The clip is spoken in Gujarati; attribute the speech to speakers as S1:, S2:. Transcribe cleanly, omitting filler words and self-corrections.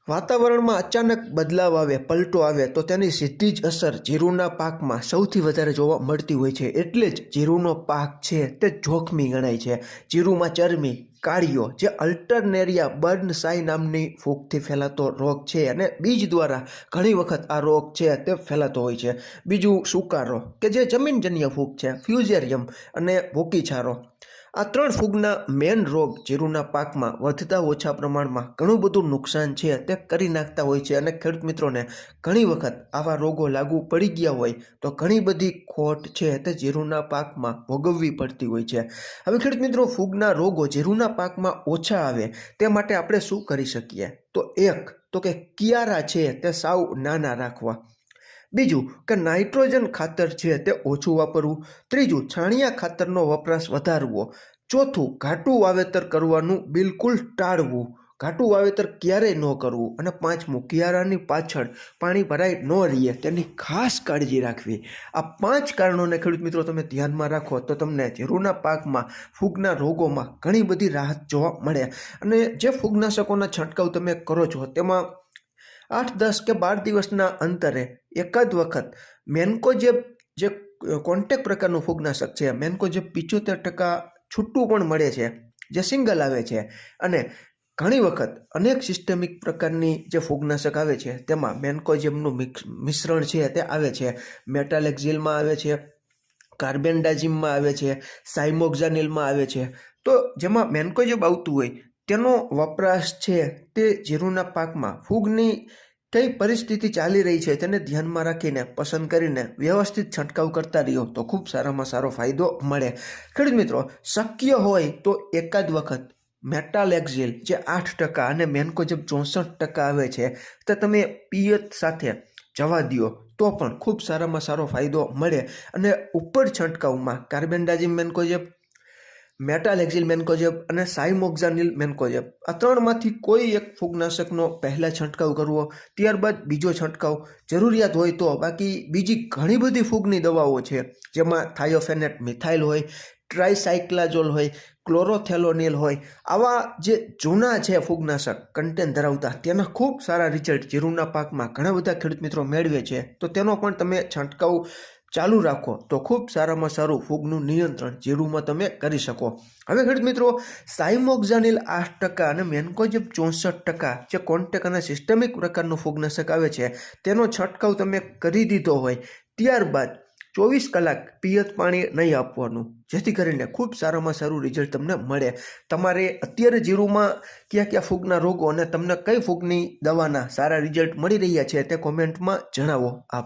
S1: વાતાવરણમાં અચાનક બદલાવ આવે, પલટો આવે તો તેની સીધી જ અસર જીરુંના પાકમાં સૌથી વધારે જોવા મળતી હોય છે. એટલે જ જીરુંનો પાક છે તે જોખમી ગણાય છે. જીરુંમાં ચરમી, કાળીઓ જે અલ્ટરનેરિયા બર્નસાઈ નામની ફૂગથી ફેલાતો રોગ છે અને બીજ દ્વારા ઘણી વખત આ રોગ છે તે ફેલાતો હોય છે. બીજું સુકારો કે જે જમીનજન્ય ફૂગ છે, ફ્યુઝેરિયમ અને ભૂકીછારો. આ ત્રણ ફૂગના મેન રોગ જીરુંના પાકમાં વધતા ઓછા પ્રમાણમાં ઘણું બધું નુકસાન છે તે કરી નાખતા હોય છે અને ખેડૂત મિત્રોને ઘણી વખત આવા રોગો લાગુ પડી ગયા હોય તો ઘણી બધી ખોટ છે તે જીરુંના પાકમાં ભોગવવી પડતી હોય છે. હવે ખેડૂત મિત્રો, ફૂગના રોગો જીરુંના પાકમાં ઓછા આવે તે માટે આપણે શું કરી શકીએ? તો કે કિયારા છે તે સાવ નાના રાખવા. બીજું કે નાઇટ્રોજન ખાતર છે તે ઓછું વાપરવું. ત્રીજું, છાણિયા ખાતરનો વપરાશ વધારવો. ચોથું, ઘાટું વાવેતર કરવાનું બિલકુલ ટાળવું. ઘાટું વાવેતર ક્યારેય ન કરવું. અને પાંચમું, કિયારાની પાછળ પાણી ભરાઈ ન રહીએ તેની ખાસ કાળજી રાખવી. આ 5 કારણોને ખેડૂત મિત્રો તમે ધ્યાનમાં રાખો તો તમને જીરુંના પાકમાં ફૂગના રોગોમાં ઘણી બધી રાહત જોવા મળે. અને જે ફૂગનાશકોના છંટકાવ તમે કરો છો તેમાં 8, 10 કે 12 દિવસના અંતરે એકાદ વખત મેન્કોજેબ જે કોન્ટેક્ટ પ્રકારનું ફૂગનાશક છે, મેન્કોજેબ 75% છૂટું પણ મળે છે, જે સિંગલ આવે છે. અને ઘણી વખત અનેક સિસ્ટેમિક પ્રકારની જે ફૂગનાશક આવે છે તેમાં મેન્કોજેબનું મિશ્રણ છે તે આવે છે. મેટાલેક્ઝિલમાં આવે છે, કાર્બેન્ડાઝિમમાં આવે છે, સાઇમોક્ઝાનિલમાં આવે છે. તો જેમાં મેન્કોજેબ આવતું હોય તેનો વપરાશ છે તે જીરુંના પાકમાં ફૂગની કઈ પરિસ્થિતિ ચાલી રહી છે તેને ધ્યાનમાં રાખીને પસંદ કરીને વ્યવસ્થિત છંટકાવ કરતા રહ્યો તો ખૂબ સારામાં સારો ફાયદો મળે. ખેડૂત મિત્રો, શક્ય હોય તો એકાદ વખત મેટાલેક્ઝિલ જે 8% અને મેન્કોજેબ 64% આવે છે તો તમે પિયત સાથે જવા દો તો પણ ખૂબ સારામાં સારો ફાયદો મળે. અને ઉપર છંટકાવમાં કાર્બેન્ડાઝિમ મેન્કોજેબ, મેટાલેક્ઝિલ મેન્કોજેબ અને સાઇમોક્ઝાનિલ મેન્કોજેબ આ ત્રણમાંથી કોઈ એક ફૂગનાશકનો પહેલાં છંટકાવ કરવો, ત્યારબાદ બીજો છંટકાવ જરૂરિયાત હોય તો. બાકી બીજી ઘણી બધી ફૂગની દવાઓ છે જેમાં થાયોફેનેટ મિથાઇલ હોય, ટ્રાયસાઇક્લાઝોલ હોય, ક્લોરોથેલોનિલ હોય. આવા જે જૂના છે ફૂગનાશક કન્ટેન્ટ ધરાવતા, તેના ખૂબ સારા રિઝલ્ટ જીરુંના પાકમાં ઘણા બધા ખેડૂત મિત્રો મેળવે છે. તો તેનો પણ તમે છંટકાવ ચાલુ રાખો તો ખૂબ સારામાં સારું ફૂગનું નિયંત્રણ જીરુંમાં તમે કરી શકો. હવે ખેડૂત મિત્રો, સાઇમોક્ઝાનિલ 8% અને મેન્કોજેબ 64% જે કોન્ટેક્ટ અને સિસ્ટેમિક પ્રકારનું ફૂગનાશક આવે છે તેનો છંટકાવ તમે કરી દીધો હોય ત્યારબાદ 24 કલાક પિયત પાણી નહીં આપવાનું, જેથી કરીને ખૂબ સારામાં સારું રિઝલ્ટ તમને મળે. તમારે અત્યારે જીરુંમાં કયા કયા ફૂગના રોગો અને તમને કઈ ફૂગની દવાના સારા રિઝલ્ટ મળી રહ્યા છે તે કોમેન્ટમાં જણાવો. આભાર.